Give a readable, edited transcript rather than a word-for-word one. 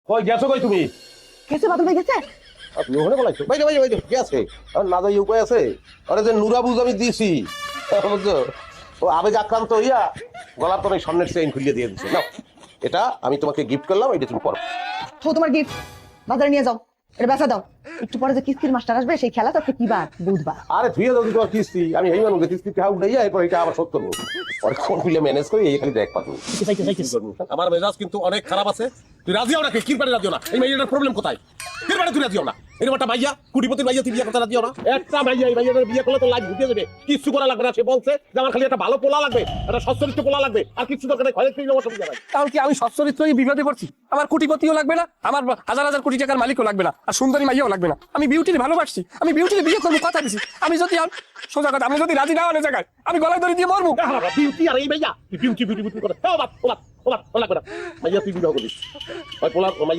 কই গেছো কই তুমি? গেছে বাদল ভাই গেছে। আপনি ওখানে বলাইছো বাইরে বাইরে বাইরে কে আছে? আর না যাই উপায় আছে? আরে যে নুরাবুজ আমি দিয়েছি বুঝছো, ও আবেগ আক্রান্ত হইয়া গলার পরে স্বর্ণের চেইন খুলিয়ে দিয়ে দিচ্ছে। না, এটা আমি তোমাকে গিফট করলাম, এটা তুমি পড়ো। তো তোমার গিফট বাজারে নিয়ে যাও, এটা বেচা দাও। একটু পরে যে কিস্তির মাস্টার আসবে সেই খেলা তো কি বার? বুধবার। আরে ধুয়ে দাও তোমার কিস্তি, আমি এই মানুষ কিস্তি কে উঠে যায়, এরপর এটা আবার সত্য নেই পরে কোন খুলে ম্যানেজ করি এই খালি দেখ পাবো। আমার মেজাজ কিন্তু অনেক খারাপ আছে। তুই রাজিও না, কি পারে রাজিও না? এই মেয়েটার প্রবলেম কোথায়? কি পারে তুই রাজিও না? এরকম একটা মাইয়া, কোটিপতির মাইয়া, তুই বিয়ে করতে রাজিও না? একটা মাইয়া, এই মাইয়াটার বিয়ে করলে তো লাইফ ঘুরিয়ে যাবে, কিছু করা লাগবে না। সে বলছে যে আমার খালি একটা ভালো পোলা লাগবে, একটা সচ্চরিত্র পোলা লাগবে, আর কিছু দরকার নেই, খয়ের নেওয়া সুবিধা নাই। তাহলে কি আমি সচ্চরিত্রই বিপদে পড়ছি? আমার কোটিপতিও লাগবে না, আমার হাজার হাজার কোটি টাকার মালিকও লাগবে না, আর সুন্দরী মাইয়াও লাগবে না। আমি বিউটির ভালোবাসছি, আমি বিউটির বিয়ে করবো, কথা দিছি। আমি যদি সোজা কথা, আমি যদি রাজি না হওয়ার জায়গায় আমি গলায় ধরে দিয়ে মরবো। বিউটি আর এই মাইয়া, বিউটি বিউটি বিউটি করে, ও বাপ ও বাপ ও বাপ ও লাগবে না। মাইয়া তুই বিবাহ করিস, ওই পোলা